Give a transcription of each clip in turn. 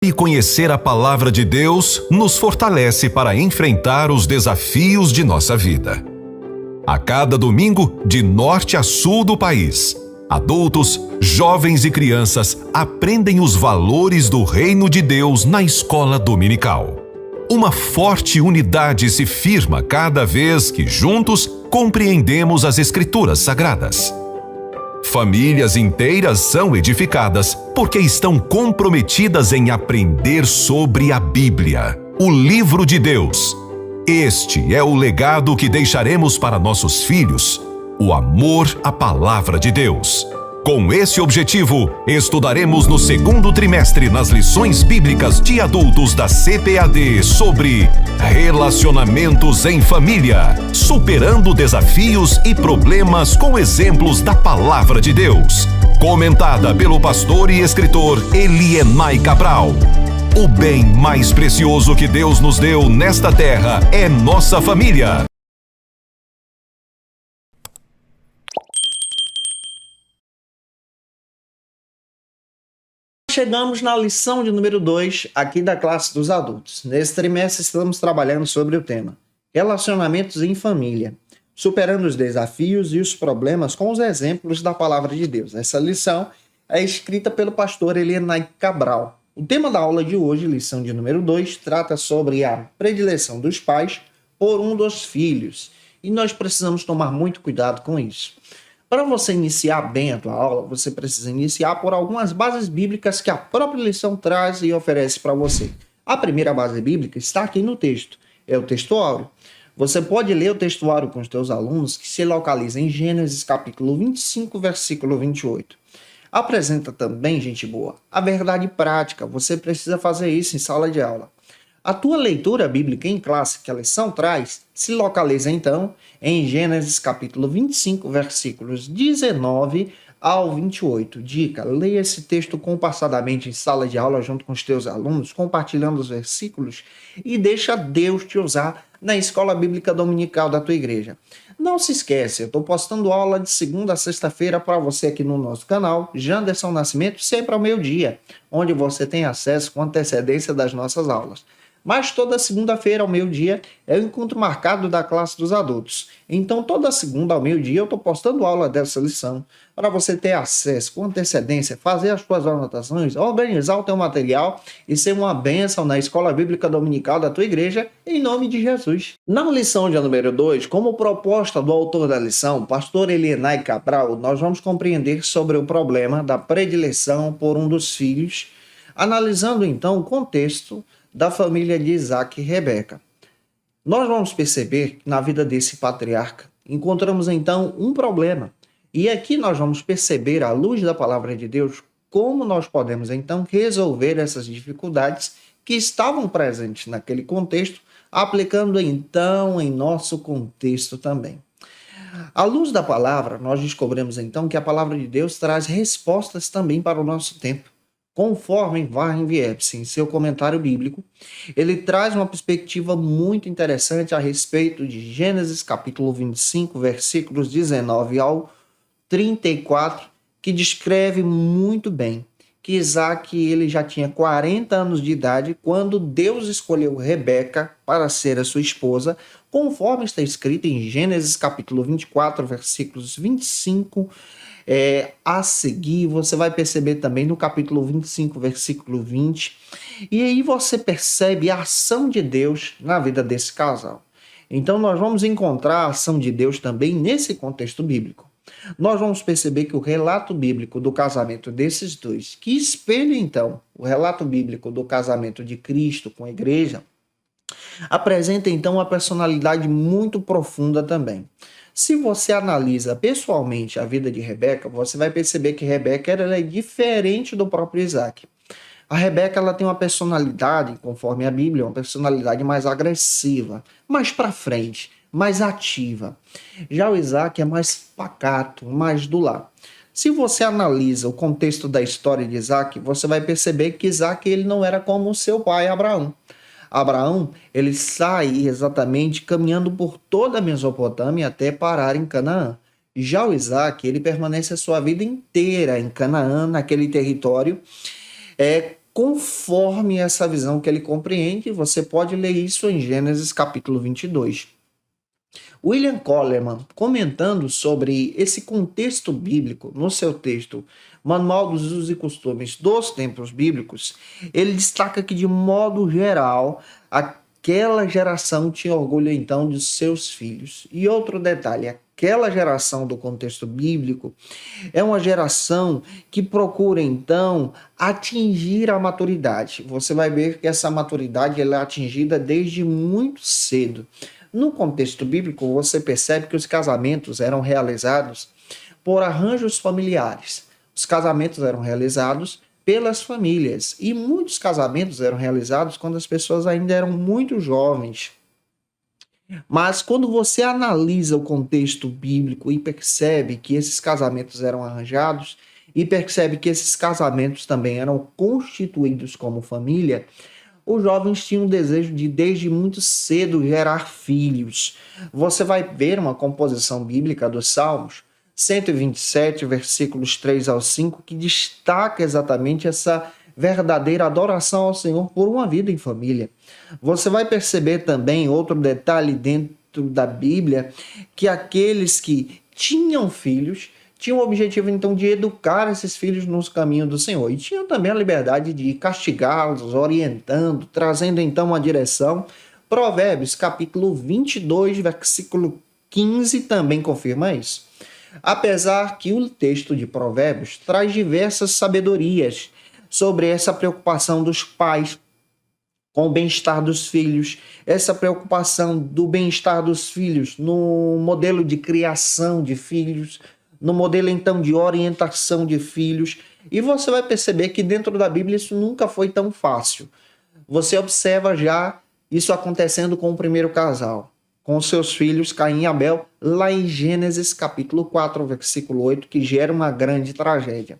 E conhecer a palavra de Deus nos fortalece para enfrentar os desafios de nossa vida. A cada domingo, de norte a sul do país, adultos, jovens e crianças aprendem os valores do reino de Deus na escola dominical. Uma forte unidade se firma cada vez que juntos compreendemos as Escrituras Sagradas. Famílias inteiras são edificadas porque estão comprometidas em aprender sobre a Bíblia, o livro de Deus. Este é o legado que deixaremos para nossos filhos, o amor à palavra de Deus. Com esse objetivo, estudaremos no segundo trimestre nas lições bíblicas de adultos da CPAD sobre relacionamentos em família, superando desafios e problemas com exemplos da palavra de Deus. Comentada pelo pastor e escritor Elienay Cabral. O bem mais precioso que Deus nos deu nesta terra é nossa família. Chegamos na lição de número 2 aqui da classe dos adultos. Nesse trimestre estamos trabalhando sobre o tema relacionamentos em família, superando os desafios e os problemas com os exemplos da palavra de Deus. Essa lição é escrita pelo pastor Elienay Cabral. O tema da aula de hoje, lição de número 2, trata sobre a predileção dos pais por um dos filhos. E nós precisamos tomar muito cuidado com isso. Para você iniciar bem a tua aula, você precisa iniciar por algumas bases bíblicas que a própria lição traz e oferece para você. A primeira base bíblica está aqui no texto, é o textuário. Você pode ler o textuário com os teus alunos, que se localiza em Gênesis capítulo 25, versículo 28. Apresenta também, gente boa, a verdade prática. Você precisa fazer isso em sala de aula. A tua leitura bíblica em classe que a lição traz se localiza então em Gênesis capítulo 25, versículos 19 ao 28. Dica: leia esse texto compassadamente em sala de aula junto com os teus alunos, compartilhando os versículos e deixa Deus te usar na escola bíblica dominical da tua igreja. Não se esquece, eu estou postando aula de segunda a sexta-feira para você aqui no nosso canal, Janderson Nascimento, sempre ao meio-dia, onde você tem acesso com antecedência das nossas aulas. Mas toda segunda-feira ao meio-dia é o encontro marcado da classe dos adultos. Então toda segunda ao meio-dia eu estou postando aula dessa lição para você ter acesso com antecedência, fazer as suas anotações, organizar o teu material e ser uma bênção na escola bíblica dominical da tua igreja, em nome de Jesus. Na lição de número 2, como proposta do autor da lição, pastor Elienay Cabral, nós vamos compreender sobre o problema da predileção por um dos filhos, analisando então o contexto da família de Isaac e Rebeca. Nós vamos perceber que na vida desse patriarca encontramos então um problema. E aqui nós vamos perceber, à luz da palavra de Deus, como nós podemos então resolver essas dificuldades que estavam presentes naquele contexto, aplicando então em nosso contexto também. À luz da palavra, nós descobrimos então que a palavra de Deus traz respostas também para o nosso tempo. Conforme Warren Wiersbe, em seu comentário bíblico, ele traz uma perspectiva muito interessante a respeito de Gênesis capítulo 25, versículos 19 ao 34, que descreve muito bem que Isaac ele já tinha 40 anos de idade quando Deus escolheu Rebeca para ser a sua esposa, conforme está escrito em Gênesis capítulo 24, versículos 25 a seguir. Você vai perceber também no capítulo 25, versículo 20. E aí você percebe a ação de Deus na vida desse casal. Então nós vamos encontrar a ação de Deus também nesse contexto bíblico. Nós vamos perceber que o relato bíblico do casamento desses dois, que espelha então o relato bíblico do casamento de Cristo com a igreja, apresenta então uma personalidade muito profunda também. Se você analisa pessoalmente a vida de Rebeca, você vai perceber que Rebeca ela é diferente do próprio Isaac. A Rebeca ela tem uma personalidade, conforme a Bíblia, uma personalidade mais agressiva, mais para frente, mais ativa. Já o Isaac é mais pacato, mais do lar. Se você analisa o contexto da história de Isaac, você vai perceber que Isaac ele não era como o seu pai Abraão. Abraão, ele sai exatamente caminhando por toda a Mesopotâmia até parar em Canaã. Já o Isaac, ele permanece a sua vida inteira em Canaã, naquele território, conforme essa visão que ele compreende. Você pode ler isso em Gênesis capítulo 22. William Coleman, comentando sobre esse contexto bíblico no seu texto Manual dos Usos e Costumes dos Tempos Bíblicos, ele destaca que, de modo geral, aquela geração tinha orgulho então de seus filhos. E outro detalhe, aquela geração do contexto bíblico é uma geração que procura então atingir a maturidade. Você vai ver que essa maturidade ela é atingida desde muito cedo. No contexto bíblico, você percebe que os casamentos eram realizados por arranjos familiares. Os casamentos eram realizados pelas famílias. E muitos casamentos eram realizados quando as pessoas ainda eram muito jovens. Mas quando você analisa o contexto bíblico e percebe que esses casamentos eram arranjados, e percebe que esses casamentos também eram constituídos como família, os jovens tinham o desejo de, desde muito cedo, gerar filhos. Você vai ver uma composição bíblica dos Salmos 127, versículos 3 ao 5, que destaca exatamente essa verdadeira adoração ao Senhor por uma vida em família. Você vai perceber também outro detalhe dentro da Bíblia, que aqueles que tinham filhos tinham o objetivo, então, de educar esses filhos nos caminhos do Senhor. E tinham também a liberdade de castigá-los, orientando, trazendo, então, uma direção. Provérbios, capítulo 22, versículo 15, também confirma isso. Apesar que o texto de Provérbios traz diversas sabedorias sobre essa preocupação dos pais com o bem-estar dos filhos, essa preocupação do bem-estar dos filhos no modelo de criação de filhos, no modelo, então, de orientação de filhos. E você vai perceber que dentro da Bíblia isso nunca foi tão fácil. Você observa já isso acontecendo com o primeiro casal, com seus filhos Caim e Abel, lá em Gênesis capítulo 4, versículo 8, que gera uma grande tragédia.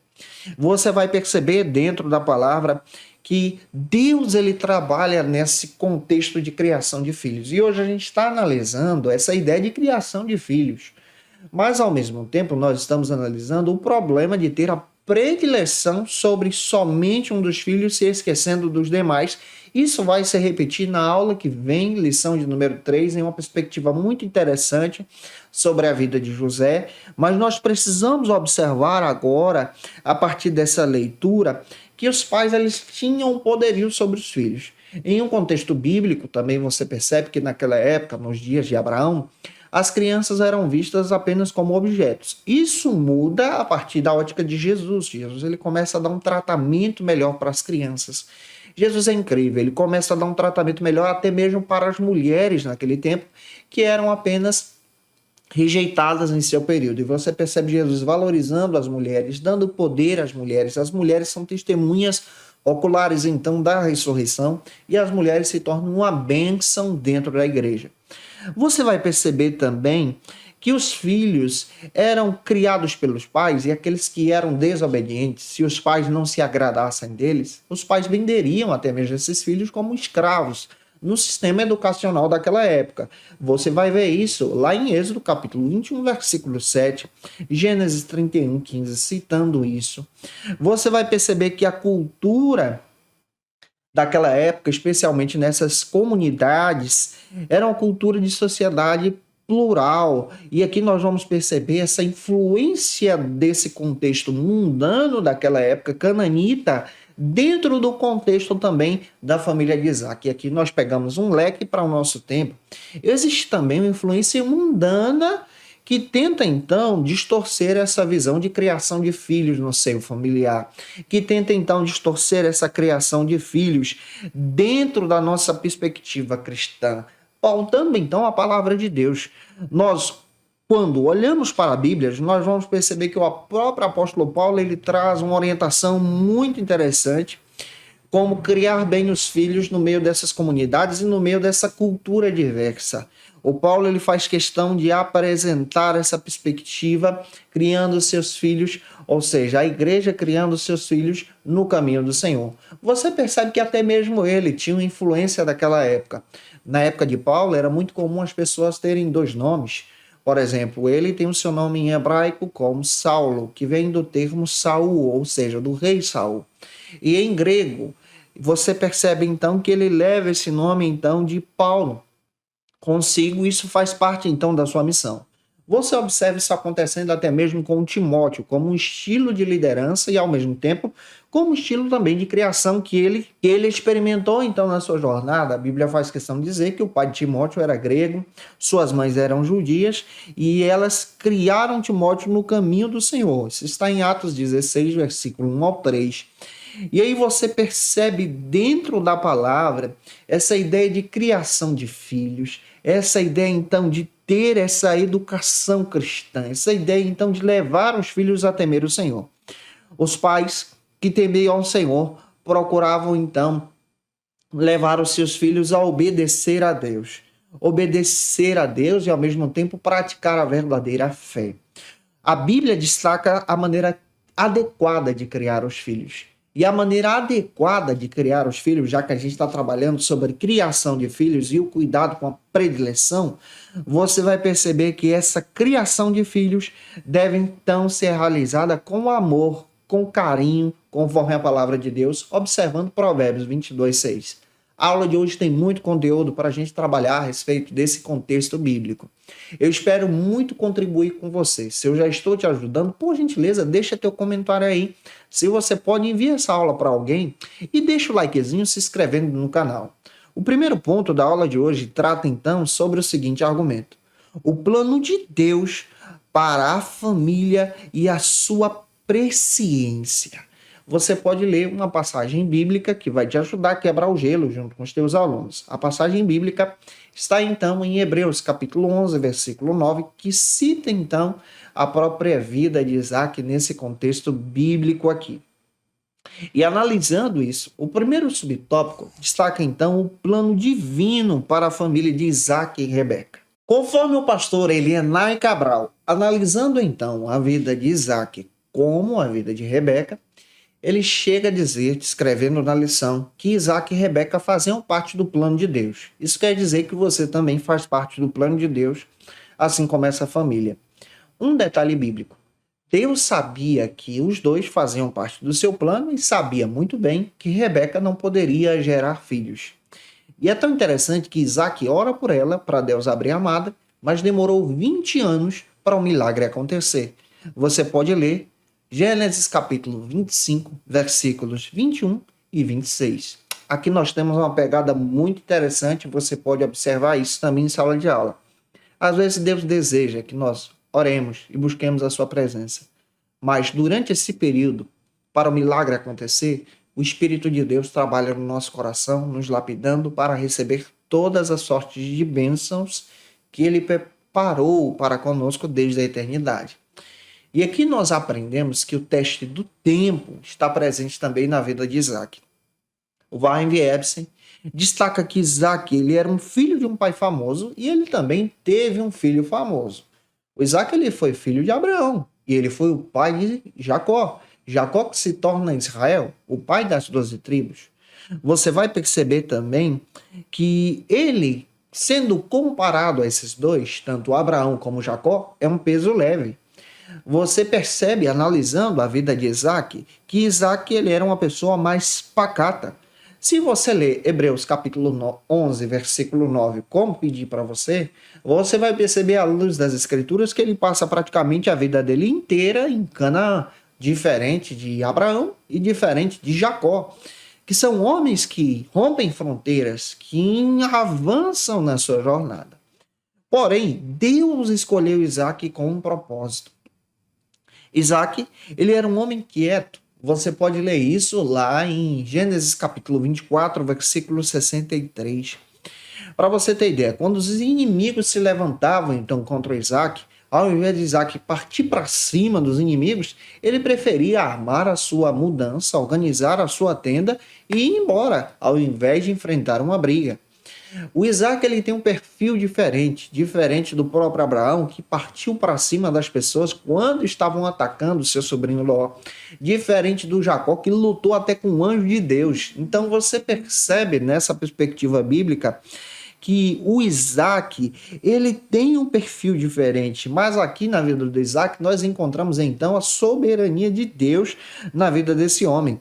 Você vai perceber dentro da palavra que Deus ele trabalha nesse contexto de criação de filhos. E hoje a gente está analisando essa ideia de criação de filhos. Mas, ao mesmo tempo, nós estamos analisando o problema de ter a predileção sobre somente um dos filhos, se esquecendo dos demais. Isso vai se repetir na aula que vem, lição de número 3, em uma perspectiva muito interessante sobre a vida de José. Mas nós precisamos observar agora, a partir dessa leitura, que os pais eles tinham poderio sobre os filhos. Em um contexto bíblico, também você percebe que naquela época, nos dias de Abraão, as crianças eram vistas apenas como objetos. Isso muda a partir da ótica de Jesus. Jesus ele começa a dar um tratamento melhor para as crianças. Jesus é incrível, ele começa a dar um tratamento melhor até mesmo para as mulheres naquele tempo, que eram apenas rejeitadas em seu período. E você percebe Jesus valorizando as mulheres, dando poder às mulheres. As mulheres são testemunhas oculares, então, da ressurreição, e as mulheres se tornam uma bênção dentro da igreja. Você vai perceber também que os filhos eram criados pelos pais e aqueles que eram desobedientes, se os pais não se agradassem deles, os pais venderiam até mesmo esses filhos como escravos no sistema educacional daquela época. Você vai ver isso lá em Êxodo capítulo 21, versículo 7, Gênesis 31, 15, citando isso. Você vai perceber que a cultura daquela época, especialmente nessas comunidades, era uma cultura de sociedade plural. E aqui nós vamos perceber essa influência desse contexto mundano daquela época, cananita, dentro do contexto também da família de Isaac. E aqui nós pegamos um leque para o nosso tempo. Existe também uma influência mundana que tenta, então, distorcer essa visão de criação de filhos no seio familiar, que tenta, então, distorcer essa criação de filhos dentro da nossa perspectiva cristã, pautando, então, a palavra de Deus. Nós, quando olhamos para a Bíblia, nós vamos perceber que o próprio apóstolo Paulo ele traz uma orientação muito interessante, como criar bem os filhos no meio dessas comunidades e no meio dessa cultura diversa. O Paulo ele faz questão de apresentar essa perspectiva, criando seus filhos, ou seja, a igreja criando seus filhos no caminho do Senhor. Você percebe que até mesmo ele tinha uma influência daquela época. Na época de Paulo, era muito comum as pessoas terem dois nomes. Por exemplo, ele tem o seu nome em hebraico como Saulo, que vem do termo Saul, ou seja, do rei Saul. E em grego, você percebe então que ele leva esse nome então de Paulo consigo, isso faz parte então da sua missão. Você observa isso acontecendo até mesmo com o Timóteo, como um estilo de liderança e ao mesmo tempo como um estilo também de criação que ele experimentou então na sua jornada. A Bíblia faz questão de dizer que o pai de Timóteo era grego, suas mães eram judias e elas criaram Timóteo no caminho do Senhor. Isso está em Atos 16, versículo 1 ao 3. E aí você percebe dentro da palavra essa ideia de criação de filhos, essa ideia então de ter essa educação cristã, essa ideia então de levar os filhos a temer o Senhor. Os pais que temiam ao Senhor procuravam então levar os seus filhos a obedecer a Deus e ao mesmo tempo praticar a verdadeira fé. A Bíblia destaca a maneira adequada de criar os filhos. E a maneira adequada de criar os filhos, já que a gente está trabalhando sobre criação de filhos e o cuidado com a predileção, você vai perceber que essa criação de filhos deve então ser realizada com amor, com carinho, conforme a palavra de Deus, observando Provérbios 22:6. A aula de hoje tem muito conteúdo para a gente trabalhar a respeito desse contexto bíblico. Eu espero muito contribuir com você. Se eu já estou te ajudando, por gentileza, deixa teu comentário aí. Se você pode, envia essa aula para alguém e deixa o likezinho se inscrevendo no canal. O primeiro ponto da aula de hoje trata então sobre o seguinte argumento: o plano de Deus para a família e a sua presciência. Você pode ler uma passagem bíblica que vai te ajudar a quebrar o gelo junto com os teus alunos. A passagem bíblica está então em Hebreus capítulo 11, versículo 9, que cita então a própria vida de Isaac nesse contexto bíblico aqui. E analisando isso, o primeiro subtópico destaca então o plano divino para a família de Isaac e Rebeca. Conforme o pastor Elienay Cabral, analisando então a vida de Isaac como a vida de Rebeca, ele chega a dizer, descrevendo na lição, que Isaac e Rebeca faziam parte do plano de Deus. Isso quer dizer que você também faz parte do plano de Deus, assim como essa família. Um detalhe bíblico: Deus sabia que os dois faziam parte do seu plano e sabia muito bem que Rebeca não poderia gerar filhos. E é tão interessante que Isaac ora por ela, para Deus abrir a amada, mas demorou 20 anos para o milagre acontecer. Você pode ler Gênesis capítulo 25, versículos 21 e 26. Aqui nós temos uma pegada muito interessante, você pode observar isso também em sala de aula. Às vezes Deus deseja que nós oremos e busquemos a sua presença, mas durante esse período, para o milagre acontecer, o Espírito de Deus trabalha no nosso coração, nos lapidando para receber todas as sortes de bênçãos que Ele preparou para conosco desde a eternidade. E aqui nós aprendemos que o teste do tempo está presente também na vida de Isaac. O Warren Wiersbe destaca que Isaac ele era um filho de um pai famoso e ele também teve um filho famoso. O Isaac ele foi filho de Abraão e ele foi o pai de Jacó. Jacó que se torna Israel, o pai das 12 tribos. Você vai perceber também que ele, sendo comparado a esses dois, tanto Abraão como Jacó, é um peso leve. Você percebe, analisando a vida de Isaac, que Isaac ele era uma pessoa mais pacata. Se você ler Hebreus capítulo 11, versículo 9, como pedi para você, você vai perceber à luz das escrituras que ele passa praticamente a vida dele inteira em Canaã, diferente de Abraão e diferente de Jacó, que são homens que rompem fronteiras, que avançam na sua jornada. Porém, Deus escolheu Isaac com um propósito. Isaac, ele era um homem quieto. Você pode ler isso lá em Gênesis capítulo 24, versículo 63. Para você ter ideia, quando os inimigos se levantavam então contra Isaac, ao invés de Isaac partir para cima dos inimigos, ele preferia armar a sua mudança, organizar a sua tenda e ir embora, ao invés de enfrentar uma briga. O Isaac ele tem um perfil diferente do próprio Abraão, que partiu para cima das pessoas quando estavam atacando seu sobrinho Ló. Diferente do Jacó, que lutou até com o anjo de Deus. Então você percebe nessa perspectiva bíblica que o Isaac ele tem um perfil diferente, mas aqui na vida do Isaac nós encontramos então a soberania de Deus na vida desse homem.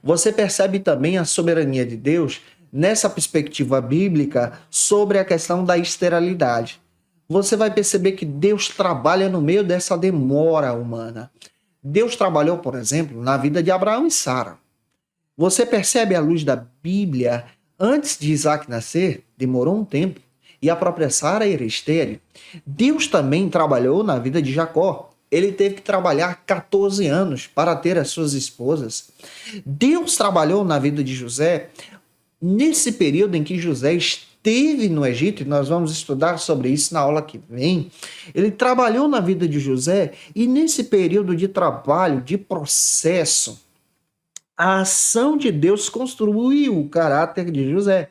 Você percebe também a soberania de Deus nessa perspectiva bíblica sobre a questão da esterilidade. Você vai perceber que Deus trabalha no meio dessa demora humana. Deus trabalhou, por exemplo, na vida de Abraão e Sara. Você percebe à luz da Bíblia, antes de Isaac nascer, demorou um tempo, e a própria Sara era estéril. Deus também trabalhou na vida de Jacó. Ele teve que trabalhar 14 anos para ter as suas esposas. Deus trabalhou na vida de José nesse período em que José esteve no Egito, e nós vamos estudar sobre isso na aula que vem. Ele trabalhou na vida de José, e nesse período de trabalho, de processo, a ação de Deus construiu o caráter de José.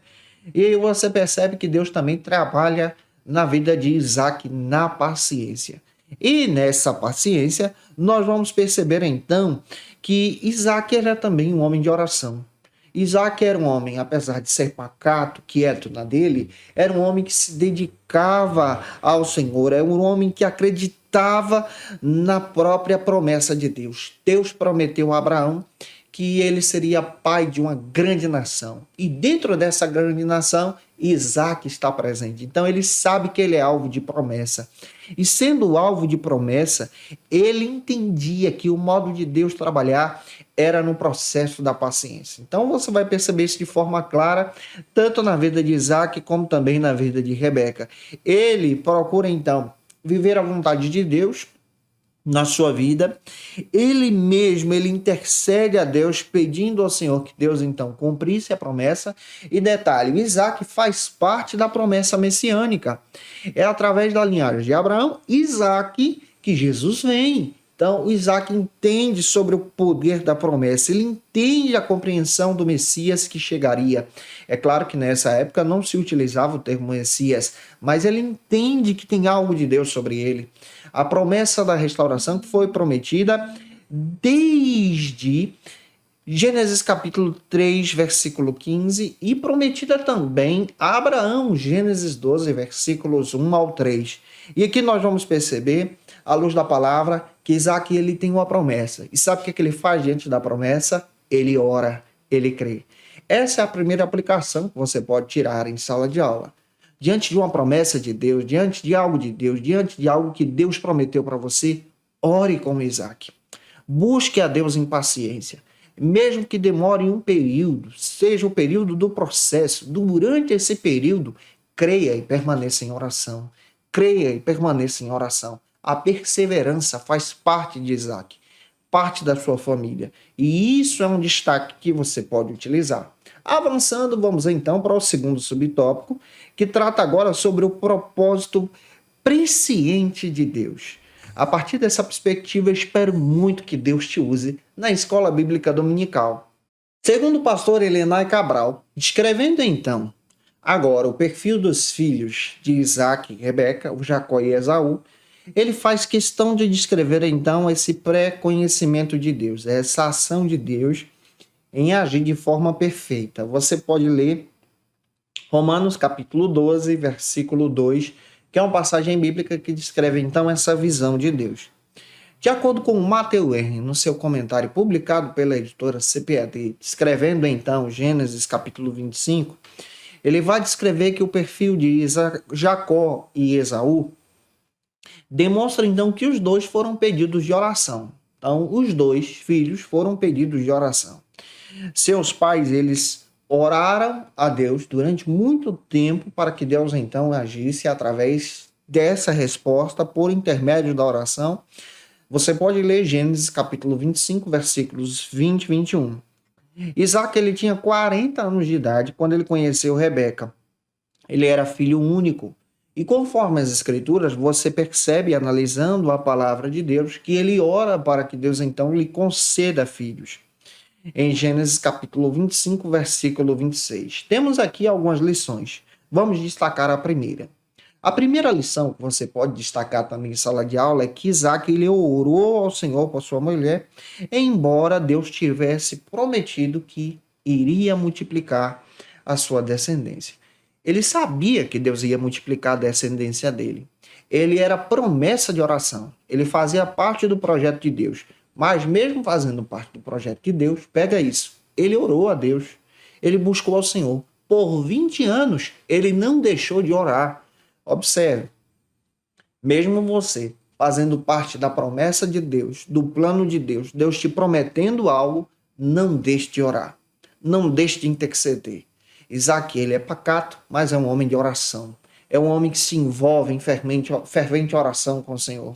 E aí você percebe que Deus também trabalha na vida de Isaac na paciência. E nessa paciência, nós vamos perceber então que Isaac era também um homem de oração. Isaac era um homem, apesar de ser pacato, quieto na dele, era um homem que se dedicava ao Senhor, era um homem que acreditava na própria promessa de Deus. Deus prometeu a Abraão que ele seria pai de uma grande nação. E dentro dessa grande nação, Isaac está presente. Então ele sabe que ele é alvo de promessa. E sendo alvo de promessa, ele entendia que o modo de Deus trabalhar era no processo da paciência. Então você vai perceber isso de forma clara, tanto na vida de Isaac, como também na vida de Rebeca. Ele procura então viver a vontade de Deus na sua vida, ele mesmo, ele intercede a Deus, pedindo ao Senhor que Deus então cumprisse a promessa. E detalhe, Isaac faz parte da promessa messiânica. É através da linhagem de Abraão, Isaac, que Jesus vem. Então, Isaac entende sobre o poder da promessa, ele entende a compreensão do Messias que chegaria. É claro que nessa época não se utilizava o termo Messias, mas ele entende que tem algo de Deus sobre ele. A promessa da restauração que foi prometida desde Gênesis capítulo 3, versículo 15, e prometida também a Abraão, Gênesis 12, versículos 1 ao 3. E aqui nós vamos perceber, à luz da palavra, que Isaac ele tem uma promessa. E sabe o que ele faz diante da promessa? Ele ora, ele crê. Essa é a primeira aplicação que você pode tirar em sala de aula. Diante de uma promessa de Deus, diante de algo de Deus, diante de algo que Deus prometeu para você, ore como Isaac. Busque a Deus em paciência. Mesmo que demore um período, seja o período do processo, durante esse período, creia e permaneça em oração. Creia e permaneça em oração. A perseverança faz parte de Isaac, parte da sua família. E isso é um destaque que você pode utilizar. Avançando, vamos então para o segundo subtópico, que trata agora sobre o propósito presciente de Deus. A partir dessa perspectiva, eu espero muito que Deus te use na escola bíblica dominical. Segundo o pastor Elenay Cabral, descrevendo então agora o perfil dos filhos de Isaac e Rebeca, o Jacó e Esaú, ele faz questão de descrever então esse pré-conhecimento de Deus, essa ação de Deus em agir de forma perfeita. Você pode ler Romanos capítulo 12, versículo 2, que é uma passagem bíblica que descreve então essa visão de Deus. De acordo com Matthew Henry, no seu comentário publicado pela editora CPAD, descrevendo então Gênesis capítulo 25, ele vai descrever que o perfil de Jacó e Esaú demonstra então que os dois foram pedidos de oração. Então, os dois filhos foram pedidos de oração. Seus pais, eles oraram a Deus durante muito tempo para que Deus então agisse através dessa resposta por intermédio da oração. Você pode ler Gênesis capítulo 25, versículos 20 e 21. Isaac ele tinha 40 anos de idade quando ele conheceu Rebeca. Ele era filho único. E conforme as escrituras, você percebe, analisando a palavra de Deus, que ele ora para que Deus então lhe conceda filhos. Em Gênesis capítulo 25, versículo 26. Temos aqui algumas lições. Vamos destacar a primeira. A primeira lição que você pode destacar também em sala de aula é que Isaac ele orou ao Senhor por sua mulher, embora Deus tivesse prometido que iria multiplicar a sua descendência. Ele sabia que Deus ia multiplicar a descendência dele. Ele era promessa de oração. Ele fazia parte do projeto de Deus. Mas mesmo fazendo parte do projeto de Deus, pega isso. ele orou a Deus, ele buscou ao Senhor. Por 20 anos, ele não deixou de orar. Observe, mesmo você fazendo parte da promessa de Deus, do plano de Deus, Deus te prometendo algo, não deixe de orar, não deixe de interceder. Isaac, ele é pacato, mas é um homem de oração. É um homem que se envolve em fervente oração com o Senhor.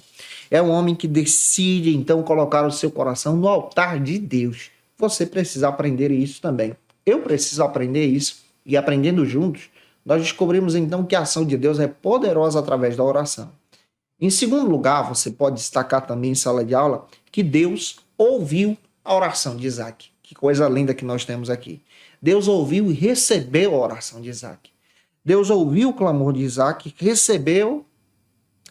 É um homem que decide, então, colocar o seu coração no altar de Deus. Você precisa aprender isso também. Eu preciso aprender isso. E aprendendo juntos, nós descobrimos, então, que a ação de Deus é poderosa através da oração. Em segundo lugar, você pode destacar também em sala de aula que Deus ouviu a oração de Isaac. Que coisa linda que nós temos aqui. Deus ouviu e recebeu a oração de Isaac. Deus ouviu o clamor de Isaac, recebeu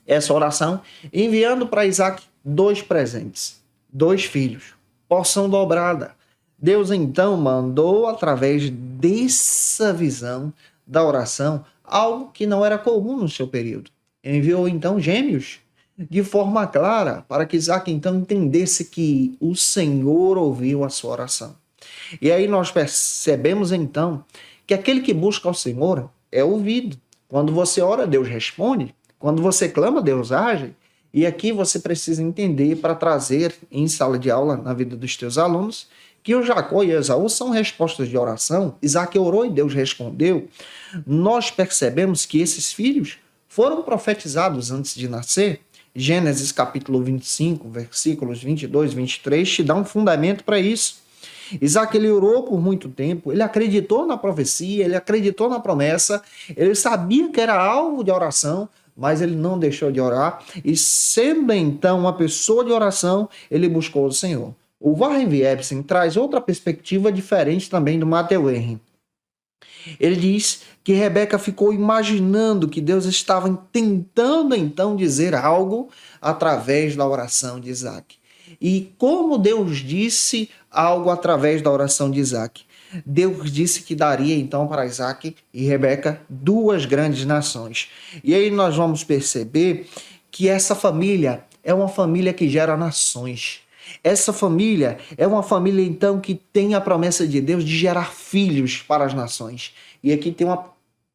essa oração, enviando para Isaac 2 presentes, 2 filhos, porção dobrada. Deus então mandou, através dessa visão da oração, algo que não era comum no seu período. Enviou então gêmeos, de forma clara, para que Isaac então entendesse que o Senhor ouviu a sua oração. E aí nós percebemos então que aquele que busca ao Senhor é ouvido. Quando você ora, Deus responde. Quando você clama, Deus age. E aqui você precisa entender para trazer em sala de aula, na vida dos teus alunos, que o Jacó e Esaú são respostas de oração. Isaac orou e Deus respondeu. Nós percebemos que esses filhos foram profetizados antes de nascer. Gênesis capítulo 25, versículos 22 e 23, te dá um fundamento para isso. Isaac, ele orou por muito tempo, ele acreditou na profecia, ele acreditou na promessa, ele sabia que era alvo de oração, mas ele não deixou de orar, e sendo então uma pessoa de oração, ele buscou o Senhor. O Warren Wiersbe traz outra perspectiva diferente também do Matthew Henry. Ele diz que Rebeca ficou imaginando que Deus estava tentando então dizer algo através da oração de Isaac. E como Deus disse algo através da oração de Isaac? Deus disse que daria então para Isaac e Rebeca 2 grandes nações. E aí nós vamos perceber que essa família é uma família que gera nações. Essa família é uma família então que tem a promessa de Deus de gerar filhos para as nações. E aqui tem uma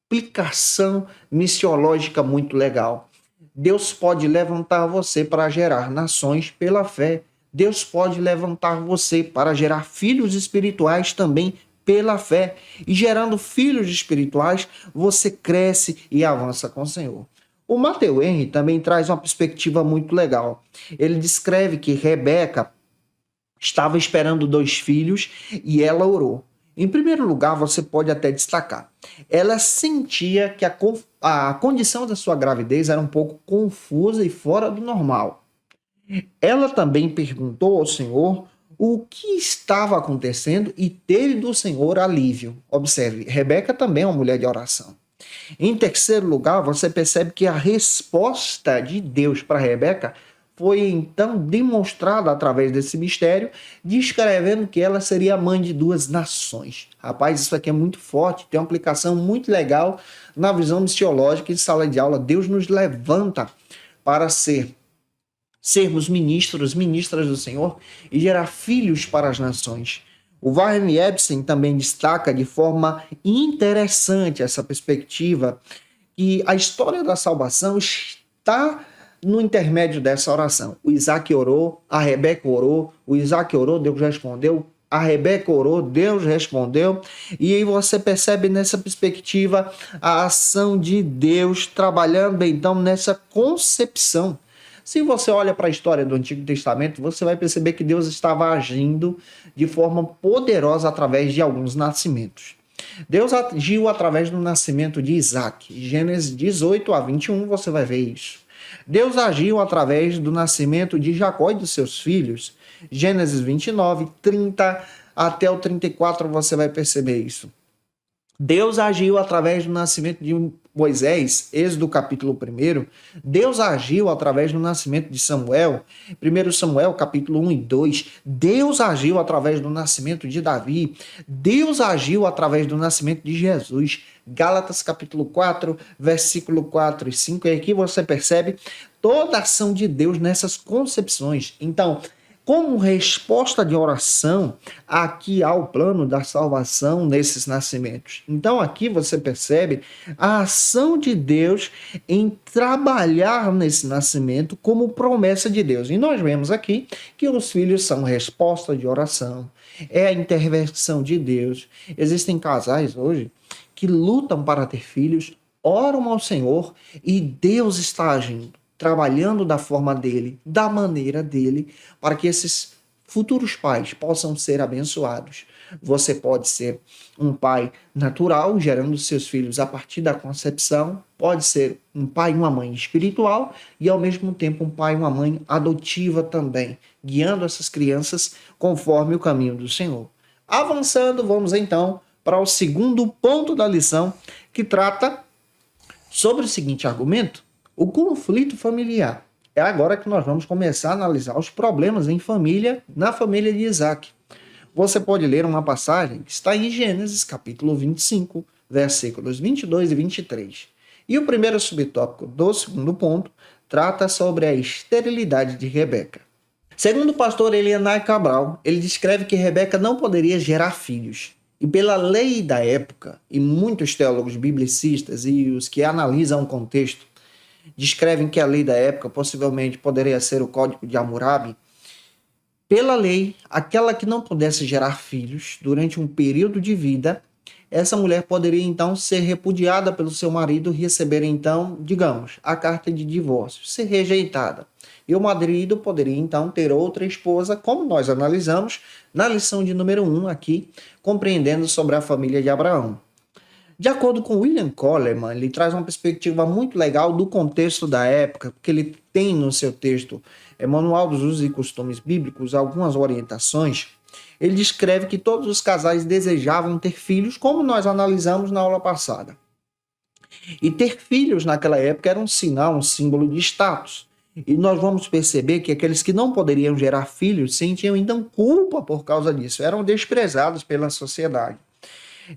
aplicação missiológica muito legal. Deus pode levantar você para gerar nações pela fé. Deus pode levantar você para gerar filhos espirituais também pela fé. E gerando filhos espirituais, você cresce e avança com o Senhor. O Matthew Henry também traz uma perspectiva muito legal. Ele descreve que Rebeca estava esperando 2 filhos e ela orou. Em primeiro lugar, você pode até destacar. Ela sentia que a condição da sua gravidez era um pouco confusa e fora do normal. Ela também perguntou ao Senhor o que estava acontecendo e teve do Senhor alívio. Observe, Rebeca também é uma mulher de oração. Em terceiro lugar, você percebe que a resposta de Deus para Rebeca foi então demonstrada através desse mistério, descrevendo que ela seria a mãe de 2 nações. Rapaz, isso aqui é muito forte, tem uma aplicação muito legal na visão missiológica em sala de aula. Deus nos levanta para sermos ministras do Senhor e gerar filhos para as nações. O Warren Wiersbe também destaca de forma interessante essa perspectiva que a história da salvação está no intermédio dessa oração. O Isaac orou, a Rebeca orou, o Isaac orou, Deus respondeu, a Rebeca orou, Deus respondeu, e aí você percebe nessa perspectiva a ação de Deus trabalhando então nessa concepção. Se você olha para a história do Antigo Testamento, você vai perceber que Deus estava agindo de forma poderosa através de alguns nascimentos. Deus agiu através do nascimento de Isaac. Gênesis 18 a 21, você vai ver isso. Deus agiu através do nascimento de Jacó e dos seus filhos. Gênesis 29, 30 até o 34, você vai perceber isso. Deus agiu através do nascimento de Moisés, Êxodo capítulo 1. Deus agiu através do nascimento de Samuel, 1 Samuel capítulo 1 e 2. Deus agiu através do nascimento de Davi. Deus agiu através do nascimento de Jesus. Gálatas capítulo 4, versículo 4 e 5. E aqui você percebe toda a ação de Deus nessas concepções. Então, Como resposta de oração, aqui há o plano da salvação nesses nascimentos. Então aqui você percebe a ação de Deus em trabalhar nesse nascimento como promessa de Deus. E nós vemos aqui que os filhos são resposta de oração, é a intervenção de Deus. Existem casais hoje que lutam para ter filhos, oram ao Senhor e Deus está agindo, trabalhando da forma dele, da maneira dele, para que esses futuros pais possam ser abençoados. Você pode ser um pai natural, gerando seus filhos a partir da concepção, pode ser um pai e uma mãe espiritual e ao mesmo tempo um pai e uma mãe adotiva também, guiando essas crianças conforme o caminho do Senhor. Avançando, vamos então para o segundo ponto da lição, que trata sobre o seguinte argumento: o conflito familiar. É agora que nós vamos começar a analisar os problemas em família, na família de Isaac. Você pode ler uma passagem que está em Gênesis, capítulo 25, versículos 22 e 23. E o primeiro subtópico do segundo ponto trata sobre a esterilidade de Rebeca. Segundo o pastor Elianai Cabral, ele descreve que Rebeca não poderia gerar filhos. E pela lei da época, e muitos teólogos biblicistas e os que analisam o contexto, descrevem que a lei da época possivelmente poderia ser o Código de Hammurabi. Pela lei, aquela que não pudesse gerar filhos durante um período de vida, essa mulher poderia então ser repudiada pelo seu marido e receber então, digamos, a carta de divórcio, ser rejeitada. E o marido poderia então ter outra esposa, como nós analisamos na lição de número 1 aqui, compreendendo sobre a família de Abraão. De acordo com William Coleman, ele traz uma perspectiva muito legal do contexto da época, porque ele tem no seu texto Manual dos Usos e Costumes Bíblicos algumas orientações. Ele descreve que todos os casais desejavam ter filhos, como nós analisamos na aula passada. E ter filhos naquela época era um sinal, um símbolo de status. E nós vamos perceber que aqueles que não poderiam gerar filhos sentiam então culpa por causa disso, eram desprezados pela sociedade.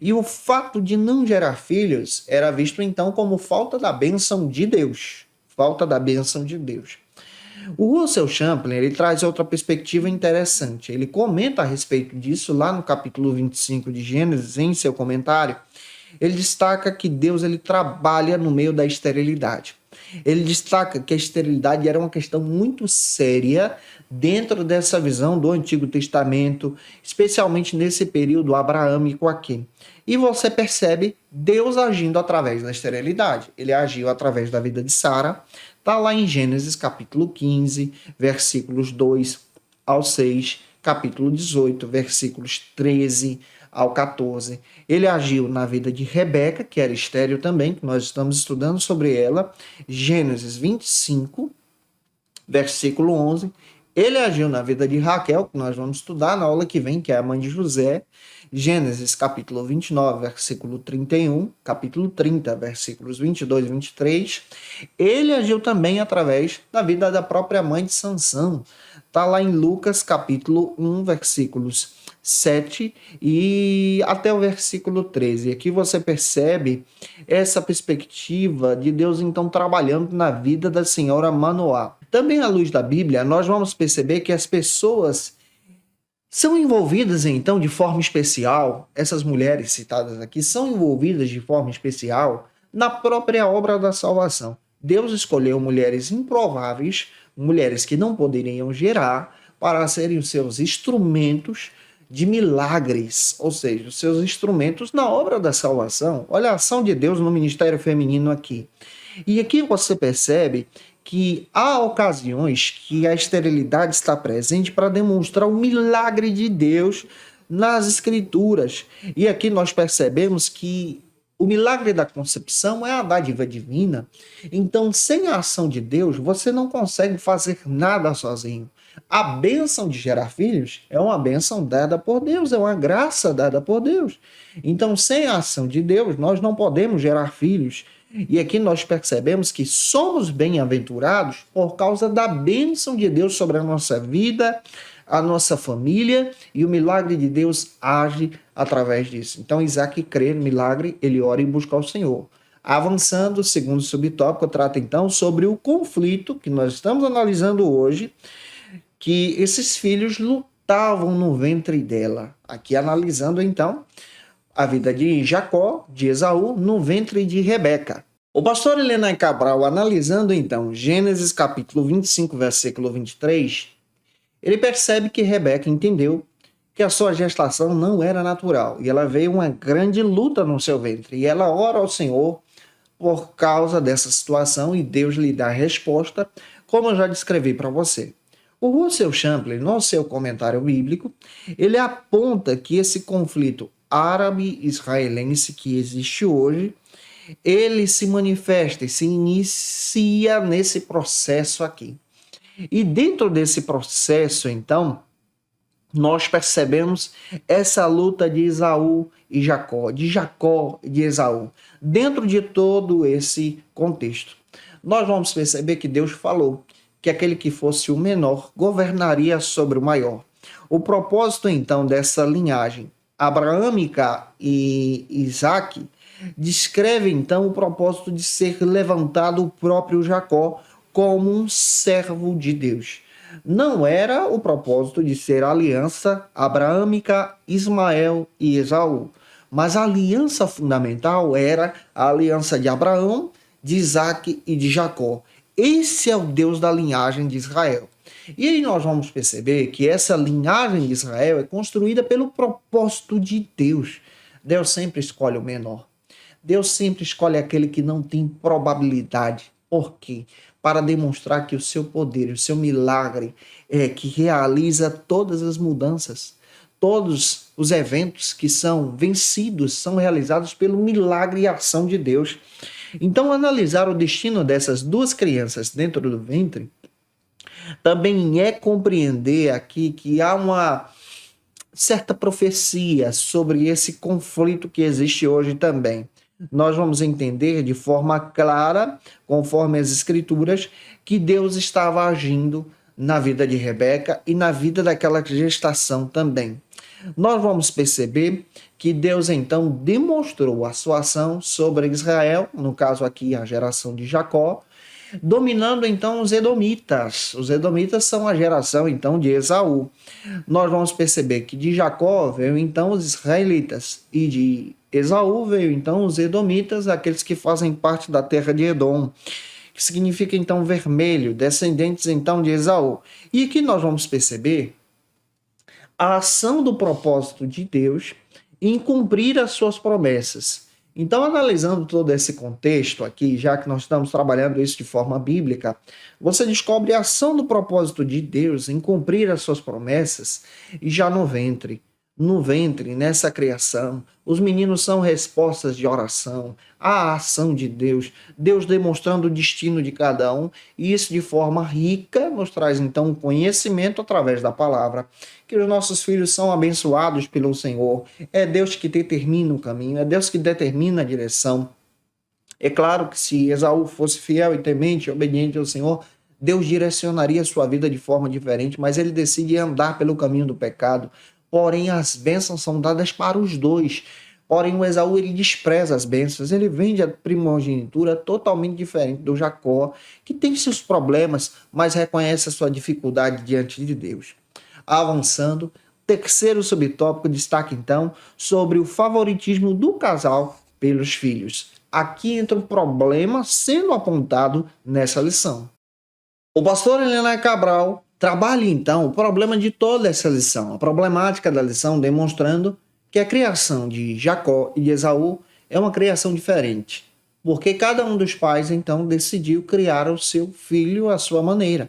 E o fato de não gerar filhos era visto então como falta da bênção de Deus. Falta da bênção de Deus. O Russell Champlin, ele traz outra perspectiva interessante. Ele comenta a respeito disso lá no capítulo 25 de Gênesis, em seu comentário. Ele destaca que Deus ele trabalha no meio da esterilidade. Ele destaca que a esterilidade era uma questão muito séria dentro dessa visão do Antigo Testamento, especialmente nesse período abraâmico aqui. E você percebe Deus agindo através da esterilidade. Ele agiu através da vida de Sara. Está lá em Gênesis capítulo 15, versículos 2 ao 6, capítulo 18, versículos 13 ao 14. Ele agiu na vida de Rebeca, que era estéril também, que nós estamos estudando sobre ela. Gênesis 25, versículo 11. Ele agiu na vida de Raquel, que nós vamos estudar na aula que vem, que é a mãe de José. Gênesis capítulo 29, versículo 31, capítulo 30, versículos 22 e 23. Ele agiu também através da vida da própria mãe de Sansão. Está lá em Lucas capítulo 1, versículos 7 e até o versículo 13. Aqui você percebe essa perspectiva de Deus então trabalhando na vida da senhora Manoá. Também à luz da Bíblia, nós vamos perceber que as pessoas são envolvidas então de forma especial, essas mulheres citadas aqui são envolvidas de forma especial na própria obra da salvação. Deus escolheu mulheres improváveis, mulheres que não poderiam gerar, para serem os seus instrumentos de milagres, ou seja, os seus instrumentos na obra da salvação. Olha a ação de Deus no ministério feminino aqui. E aqui você percebe que há ocasiões que a esterilidade está presente para demonstrar o milagre de Deus nas Escrituras. E aqui nós percebemos que o milagre da concepção é a dádiva divina. Então, sem a ação de Deus, você não consegue fazer nada sozinho. A bênção de gerar filhos é uma bênção dada por Deus, é uma graça dada por Deus. Então, sem a ação de Deus, nós não podemos gerar filhos. E aqui nós percebemos que somos bem-aventurados por causa da bênção de Deus sobre a nossa vida, a nossa família, e o milagre de Deus age através disso. Então Isaac crê no milagre, ele ora e busca ao Senhor. Avançando, o segundo subtópico trata então sobre o conflito que nós estamos analisando hoje, que esses filhos lutavam no ventre dela. Aqui analisando então a vida de Jacó, de Esaú, no ventre de Rebeca. O pastor Helena Cabral, analisando então Gênesis capítulo 25, versículo 23, ele percebe que Rebeca entendeu que a sua gestação não era natural e ela veio uma grande luta no seu ventre. E ela ora ao Senhor por causa dessa situação e Deus lhe dá a resposta, como eu já descrevi para você. O Russell Champlin, no seu comentário bíblico, ele aponta que esse conflito árabe-israelense que existe hoje, ele se manifesta e se inicia nesse processo aqui. E dentro desse processo, então, nós percebemos essa luta de Esaú e Jacó, de Jacó e de Esaú, dentro de todo esse contexto. Nós vamos perceber que Deus falou que aquele que fosse o menor governaria sobre o maior. O propósito, então, dessa linhagem abraâmica e Isaac descreve, então, o propósito de ser levantado o próprio Jacó como um servo de Deus. Não era o propósito de ser a aliança abraâmica, Ismael e Esaú, mas a aliança fundamental era a aliança de Abraão, de Isaac e de Jacó. Esse é o Deus da linhagem de Israel. E aí nós vamos perceber que essa linhagem de Israel é construída pelo propósito de Deus. Deus sempre escolhe o menor. Deus sempre escolhe aquele que não tem probabilidade. Por quê? Para demonstrar que o seu poder, o seu milagre é que realiza todas as mudanças. Todos os eventos que são vencidos são realizados pelo milagre e ação de Deus. Então, analisar o destino dessas duas crianças dentro do ventre também é compreender aqui que há uma certa profecia sobre esse conflito que existe hoje também. Nós vamos entender de forma clara, conforme as Escrituras, que Deus estava agindo na vida de Rebeca e na vida daquela gestação também. Nós vamos perceber que Deus então demonstrou a sua ação sobre Israel, no caso aqui a geração de Jacó, dominando então os edomitas. Os edomitas são a geração então de Esaú. Nós vamos perceber que de Jacó veio então os israelitas e de Esaú veio então os edomitas, aqueles que fazem parte da terra de Edom, que significa então vermelho, descendentes então de Esaú. E aqui nós vamos perceber a ação do propósito de Deus em cumprir as suas promessas. Então, analisando todo esse contexto aqui, já que nós estamos trabalhando isso de forma bíblica, você descobre a ação do propósito de Deus em cumprir as suas promessas e já no ventre, nessa criação, os meninos são respostas de oração, a ação de Deus, Deus demonstrando o destino de cada um, e isso de forma rica nos traz então um conhecimento através da palavra, que os nossos filhos são abençoados pelo Senhor, é Deus que determina o caminho, é Deus que determina a direção. É claro que se Esaú fosse fiel e temente, obediente ao Senhor, Deus direcionaria a sua vida de forma diferente, mas ele decide andar pelo caminho do pecado. Porém, as bênçãos são dadas para os dois. Porém, o Esaú ele despreza as bênçãos, ele vende a primogenitura totalmente diferente do Jacó, que tem seus problemas, mas reconhece a sua dificuldade diante de Deus. Avançando, terceiro subtópico destaca então sobre o favoritismo do casal pelos filhos. Aqui entra um problema sendo apontado nessa lição. O pastor Helena Cabral trabalha então o problema de toda essa lição, a problemática da lição, demonstrando que a criação de Jacó e de Esaú é uma criação diferente, porque cada um dos pais então decidiu criar o seu filho à sua maneira.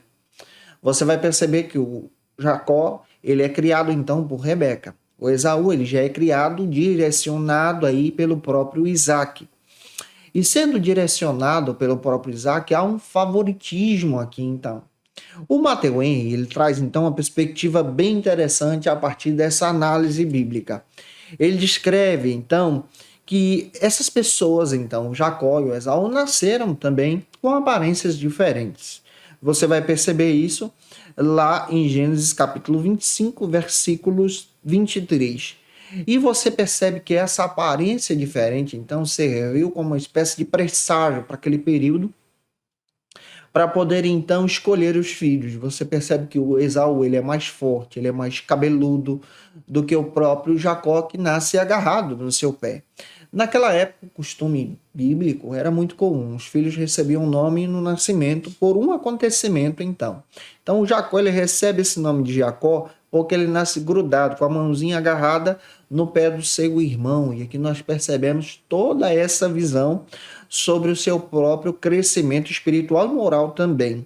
Você vai perceber que o Jacó ele é criado então por Rebeca. O Esaú ele já é criado, direcionado aí pelo próprio Isaac. E sendo direcionado pelo próprio Isaac, há um favoritismo aqui então. O Matthew Henry ele traz então uma perspectiva bem interessante a partir dessa análise bíblica. Ele descreve então que essas pessoas, então, Jacó e o Esaú, nasceram também com aparências diferentes. Você vai perceber isso lá em Gênesis capítulo 25, versículos 23. E você percebe que essa aparência diferente, então, serviu como uma espécie de presságio para aquele período, para poder então escolher os filhos. Você percebe que o Esaú ele é mais forte, ele é mais cabeludo do que o próprio Jacó, que nasce agarrado no seu pé. Naquela época, o costume bíblico era muito comum. Os filhos recebiam nome no nascimento por um acontecimento, então. Então, o Jacó ele recebe esse nome de Jacó porque ele nasce grudado, com a mãozinha agarrada no pé do seu irmão. E aqui nós percebemos toda essa visão sobre o seu próprio crescimento espiritual e moral também.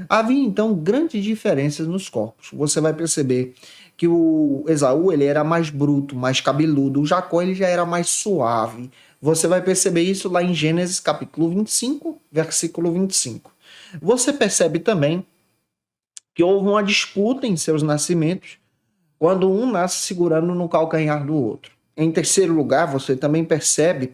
Havia, então, grandes diferenças nos corpos. Você vai perceber que o Esaú ele era mais bruto, mais cabeludo, o Jacó ele já era mais suave. Você vai perceber isso lá em Gênesis capítulo 25, versículo 25. Você percebe também que houve uma disputa em seus nascimentos, quando um nasce segurando no calcanhar do outro. Em terceiro lugar, você também percebe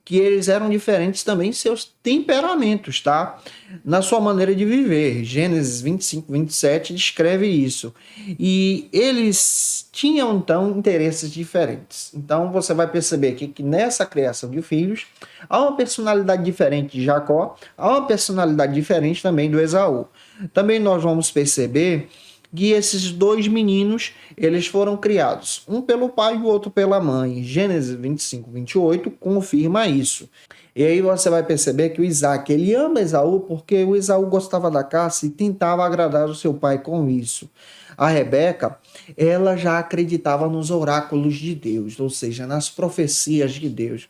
que eles eram diferentes também em seus temperamentos, tá? Na sua maneira de viver. Gênesis 25, 27 descreve isso. E eles tinham, então, interesses diferentes. Então, você vai perceber aqui que nessa criação de filhos, há uma personalidade diferente de Jacó, há uma personalidade diferente também do Esaú. Também nós vamos perceber que esses dois meninos, eles foram criados, um pelo pai e o outro pela mãe. Gênesis 25, 28 confirma isso. E aí você vai perceber que o Isaac, ele ama Esaú porque o Esaú gostava da caça e tentava agradar o seu pai com isso. A Rebeca, ela já acreditava nos oráculos de Deus, ou seja, nas profecias de Deus.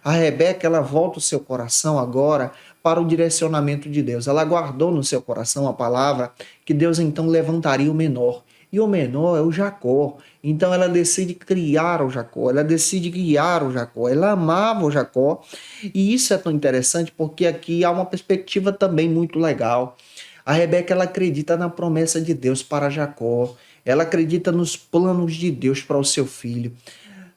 A Rebeca, ela volta o seu coração agora para o direcionamento de Deus. Ela guardou no seu coração a palavra que Deus então levantaria o menor. E o menor é o Jacó. Então ela decide criar o Jacó, ela decide guiar o Jacó, ela amava o Jacó. E isso é tão interessante porque aqui há uma perspectiva também muito legal. A Rebeca, ela acredita na promessa de Deus para Jacó. Ela acredita nos planos de Deus para o seu filho.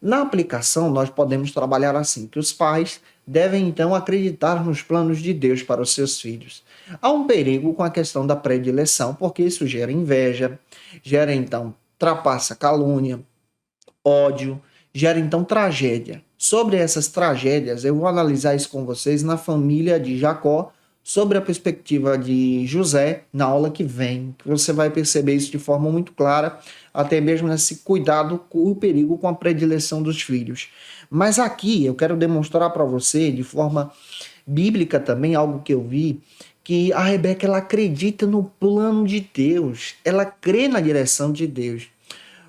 Na aplicação, nós podemos trabalhar assim, que os pais devem então acreditar nos planos de Deus para os seus filhos. Há um perigo com a questão da predileção, porque isso gera inveja, gera então trapaça, calúnia, ódio, gera então tragédia. Sobre essas tragédias, eu vou analisar isso com vocês na família de Jacó, sobre a perspectiva de José, na aula que vem, que você vai perceber isso de forma muito clara, até mesmo nesse cuidado com o perigo com a predileção dos filhos. Mas aqui eu quero demonstrar para você, de forma bíblica também, algo que eu vi, que a Rebeca ela acredita no plano de Deus, ela crê na direção de Deus.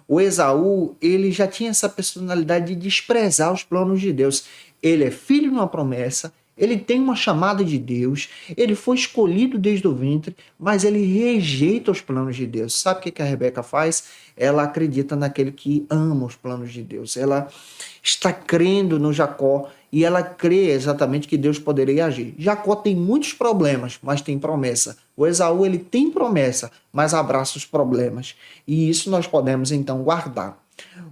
O Esaú, ele já tinha essa personalidade de desprezar os planos de Deus. Ele é filho de uma promessa, ele tem uma chamada de Deus, ele foi escolhido desde o ventre, mas ele rejeita os planos de Deus. Sabe o que a Rebeca faz? Ela acredita naquele que ama os planos de Deus. Ela está crendo no Jacó e ela crê exatamente que Deus poderia agir. Jacó tem muitos problemas, mas tem promessa. O Esaú, ele tem promessa, mas abraça os problemas. E isso nós podemos então guardar.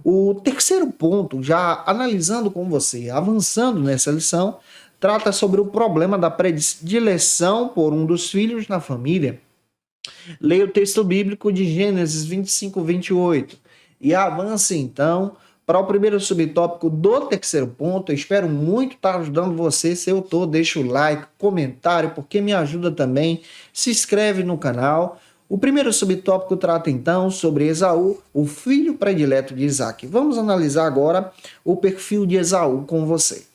O terceiro ponto, já analisando com você, avançando nessa lição, trata sobre o problema da predileção por um dos filhos na família. Leia o texto bíblico de Gênesis 25, 28 e avance então para o primeiro subtópico do terceiro ponto. Eu espero muito estar ajudando você. Se eu estou, deixa o like, comentário, porque me ajuda também. Se inscreve no canal. O primeiro subtópico trata então sobre Esaú, o filho predileto de Isaac. Vamos analisar agora o perfil de Esaú com você.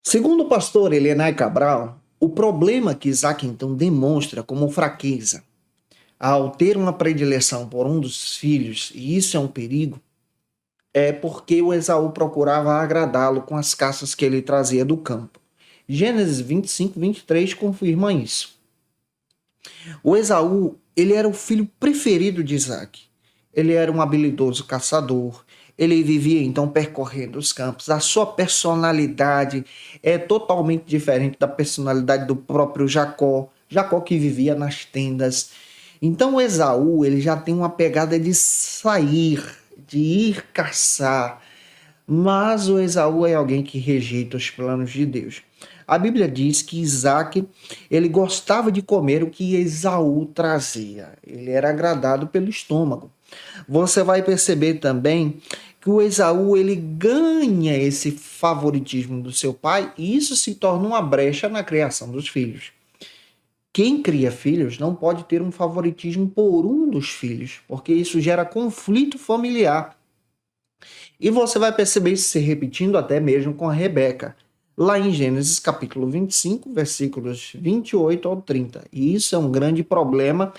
Segundo o pastor Elenay Cabral, o problema que Isaac então demonstra como fraqueza ao ter uma predileção por um dos filhos, e isso é um perigo, é porque o Esaú procurava agradá-lo com as caças que ele trazia do campo. Gênesis 25, 23 confirma isso. O Esaú, ele era o filho preferido de Isaac. Ele era um habilidoso caçador. Ele vivia então percorrendo os campos. A sua personalidade é totalmente diferente da personalidade do próprio Jacó. Jacó que vivia nas tendas. Então o Esaú, ele já tem uma pegada de sair, de ir caçar. Mas o Esaú é alguém que rejeita os planos de Deus. A Bíblia diz que Isaac, ele gostava de comer o que Esaú trazia. Ele era agradado pelo estômago. Você vai perceber também que o Esaú, ele ganha esse favoritismo do seu pai e isso se torna uma brecha na criação dos filhos. Quem cria filhos não pode ter um favoritismo por um dos filhos, porque isso gera conflito familiar. E você vai perceber isso se repetindo até mesmo com a Rebeca, lá em Gênesis capítulo 25, versículos 28 ao 30. E isso é um grande problema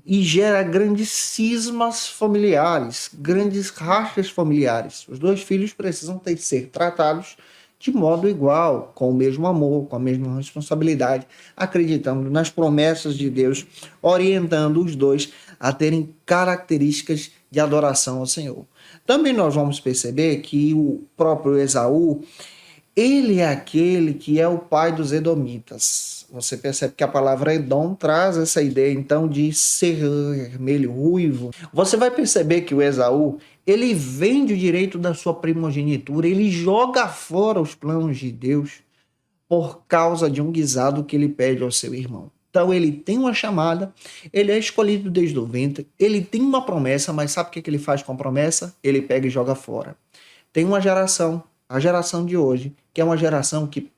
e gera grandes cismas familiares, grandes rachas familiares. Os dois filhos precisam ser tratados de modo igual, com o mesmo amor, com a mesma responsabilidade, acreditando nas promessas de Deus, orientando os dois a terem características de adoração ao Senhor. Também nós vamos perceber que o próprio Esaú, ele é aquele que é o pai dos edomitas. Você percebe que a palavra Edom traz essa ideia, então, de ser vermelho, ruivo. Você vai perceber que o Esaú, ele vende o direito da sua primogenitura, ele joga fora os planos de Deus por causa de um guisado que ele pede ao seu irmão. Então, ele tem uma chamada, ele é escolhido desde o ventre, ele tem uma promessa, mas sabe o que ele faz com a promessa? Ele pega e joga fora. Tem uma geração, a geração de hoje, que é uma geração que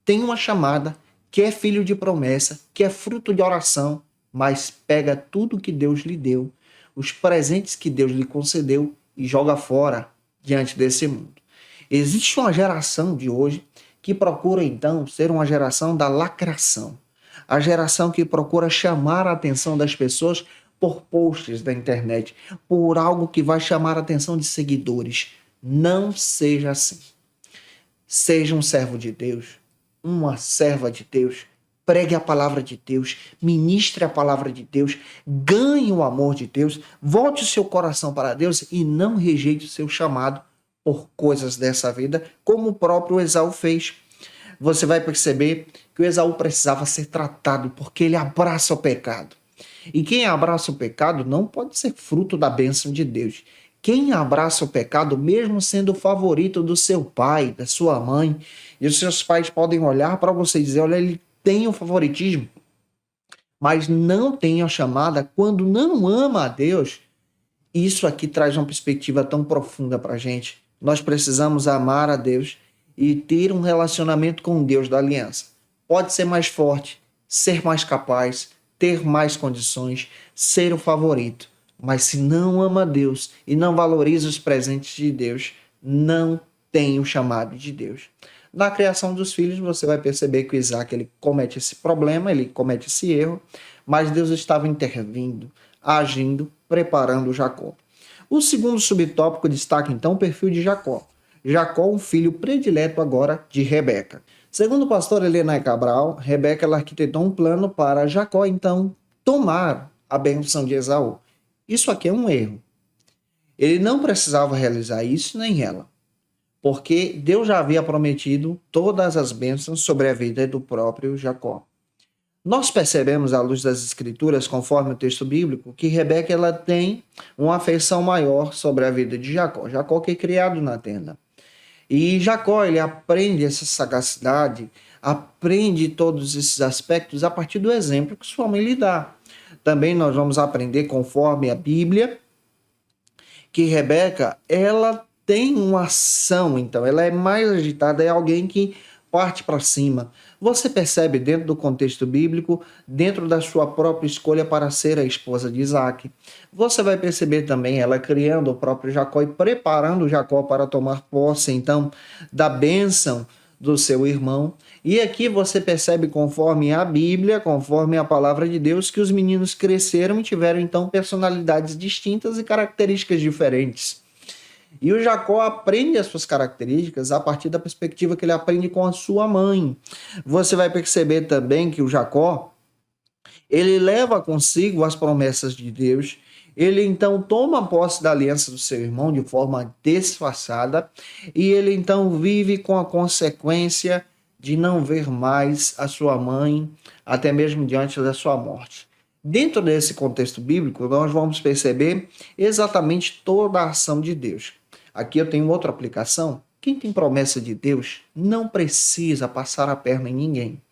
tem uma chamada, que é filho de promessa, que é fruto de oração, mas pega tudo que Deus lhe deu, os presentes que Deus lhe concedeu e joga fora diante desse mundo. Existe uma geração de hoje que procura, então, ser uma geração da lacração. A geração que procura chamar a atenção das pessoas por posts da internet, por algo que vai chamar a atenção de seguidores. Não seja assim. Seja um servo de Deus, uma serva de Deus, pregue a palavra de Deus, ministre a palavra de Deus, ganhe o amor de Deus, volte o seu coração para Deus e não rejeite o seu chamado por coisas dessa vida, como o próprio Esaú fez. Você vai perceber que o Esaú precisava ser tratado porque ele abraça o pecado. E quem abraça o pecado não pode ser fruto da bênção de Deus. Quem abraça o pecado, mesmo sendo o favorito do seu pai, da sua mãe, e os seus pais podem olhar para você e dizer, olha, ele tem o favoritismo, mas não tem a chamada, quando não ama a Deus, isso aqui traz uma perspectiva tão profunda para a gente. Nós precisamos amar a Deus e ter um relacionamento com Deus da aliança. Pode ser mais forte, ser mais capaz, ter mais condições, ser o favorito. Mas se não ama a Deus e não valoriza os presentes de Deus, não tem o chamado de Deus. Na criação dos filhos, você vai perceber que o Isaac ele comete esse problema, ele comete esse erro, mas Deus estava intervindo, agindo, preparando Jacó. O segundo subtópico destaca então o perfil de Jacó. Jacó, um filho predileto agora de Rebeca. Segundo o pastor Elenay Cabral, Rebeca ela arquitetou um plano para Jacó então tomar a bênção de Esaú. Isso aqui é um erro. Ele não precisava realizar isso nem ela, porque Deus já havia prometido todas as bênçãos sobre a vida do próprio Jacó. Nós percebemos à luz das escrituras, conforme o texto bíblico, que Rebeca ela tem uma afeição maior sobre a vida de Jacó. Jacó que é criado na tenda. E Jacó ele aprende essa sagacidade, aprende todos esses aspectos a partir do exemplo que sua mãe lhe dá. Também nós vamos aprender, conforme a Bíblia, que Rebeca, ela tem uma ação, então, ela é mais agitada, é alguém que parte para cima. Você percebe dentro do contexto bíblico, dentro da sua própria escolha para ser a esposa de Isaac. Você vai perceber também ela criando o próprio Jacó e preparando Jacó para tomar posse, então, da bênção do seu irmão. E aqui você percebe, conforme a Bíblia, conforme a palavra de Deus, que os meninos cresceram e tiveram então personalidades distintas e características diferentes. E o Jacó aprende as suas características a partir da perspectiva que ele aprende com a sua mãe. Você vai perceber também que o Jacó, ele leva consigo as promessas de Deus. Ele então toma posse da aliança do seu irmão de forma disfarçada e ele então vive com a consequência de não ver mais a sua mãe, até mesmo diante da sua morte. Dentro desse contexto bíblico, nós vamos perceber exatamente toda a ação de Deus. Aqui eu tenho outra aplicação. Quem tem promessa de Deus não precisa passar a perna em ninguém.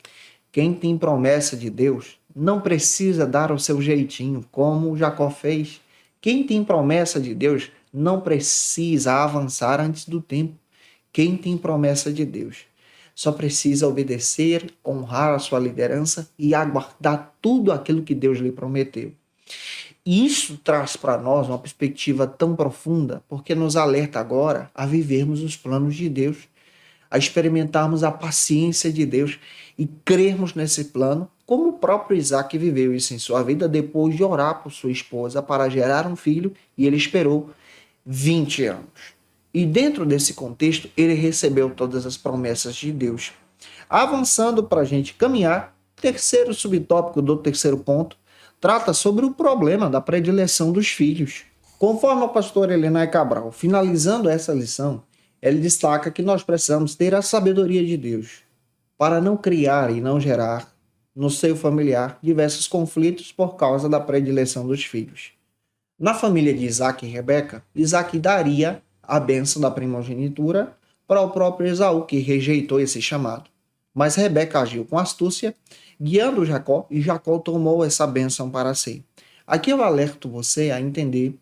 Quem tem promessa de Deus não precisa dar o seu jeitinho, como Jacó fez. Quem tem promessa de Deus não precisa avançar antes do tempo. Quem tem promessa de Deus só precisa obedecer, honrar a sua liderança e aguardar tudo aquilo que Deus lhe prometeu. E isso traz para nós uma perspectiva tão profunda, porque nos alerta agora a vivermos os planos de Deus, a experimentarmos a paciência de Deus e crermos nesse plano, como o próprio Isaac viveu isso em sua vida depois de orar por sua esposa para gerar um filho, e ele esperou 20 anos. E dentro desse contexto, ele recebeu todas as promessas de Deus. Avançando para a gente caminhar, terceiro subtópico do terceiro ponto, trata sobre o problema da predileção dos filhos. Conforme o pastor Elenay Cabral, finalizando essa lição, ele destaca que nós precisamos ter a sabedoria de Deus para não criar e não gerar no seio familiar diversos conflitos por causa da predileção dos filhos. Na família de Isaac e Rebeca, Isaac daria a bênção da primogenitura para o próprio Esaú, que rejeitou esse chamado. Mas Rebeca agiu com astúcia, guiando Jacó, e Jacó tomou essa bênção para si. Aqui eu alerto você a entender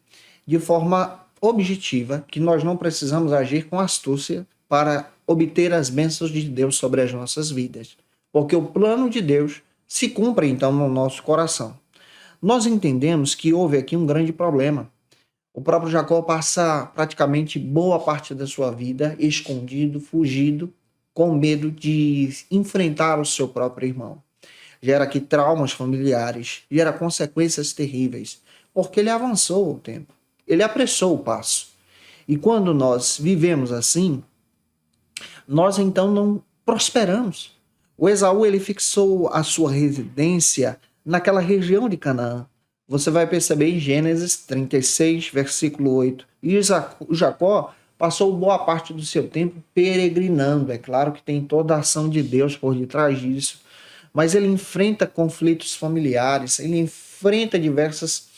de forma objetiva que nós não precisamos agir com astúcia para obter as bênçãos de Deus sobre as nossas vidas, porque o plano de Deus se cumpre então no nosso coração. Nós entendemos que houve aqui um grande problema. O próprio Jacó passa praticamente boa parte da sua vida escondido, fugido, com medo de enfrentar o seu próprio irmão. Gera aqui traumas familiares, gera consequências terríveis, porque ele avançou o tempo, ele apressou o passo. E quando nós vivemos assim, nós então não prosperamos. O Esaú, ele fixou a sua residência naquela região de Canaã. Você vai perceber em Gênesis 36, versículo 8. E Jacó passou boa parte do seu tempo peregrinando. É claro que tem toda a ação de Deus por detrás disso, mas ele enfrenta conflitos familiares, ele enfrenta diversas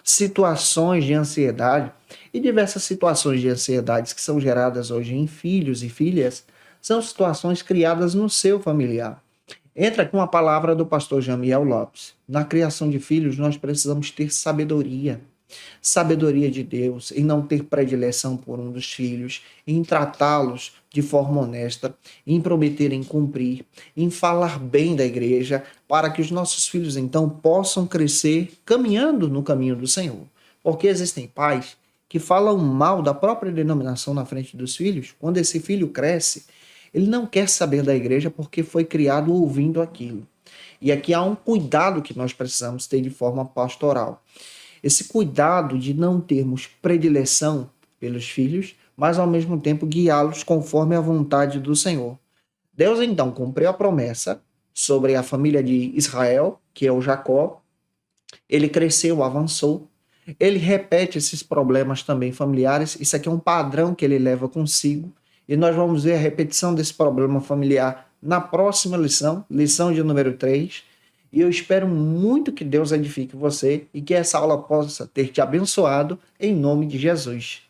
situações de ansiedade, e diversas situações de ansiedades que são geradas hoje em filhos e filhas são situações criadas no seu familiar. Entra aqui uma palavra do pastor Jamiel Lopes. Na criação de filhos, nós precisamos ter sabedoria. Sabedoria de Deus, em não ter predileção por um dos filhos, em tratá-los de forma honesta, em prometer em cumprir, em falar bem da igreja, para que os nossos filhos então possam crescer caminhando no caminho do Senhor. Porque existem pais que falam mal da própria denominação na frente dos filhos. Quando esse filho cresce, ele não quer saber da igreja porque foi criado ouvindo aquilo. E aqui há um cuidado que nós precisamos ter de forma pastoral. Esse cuidado de não termos predileção pelos filhos, mas ao mesmo tempo guiá-los conforme a vontade do Senhor. Deus então cumpriu a promessa sobre a família de Israel, que é o Jacó. Ele cresceu, avançou. Ele repete esses problemas também familiares. Isso aqui é um padrão que ele leva consigo. E nós vamos ver a repetição desse problema familiar na próxima lição, lição de número 3. E eu espero muito que Deus edifique você e que essa aula possa ter te abençoado em nome de Jesus.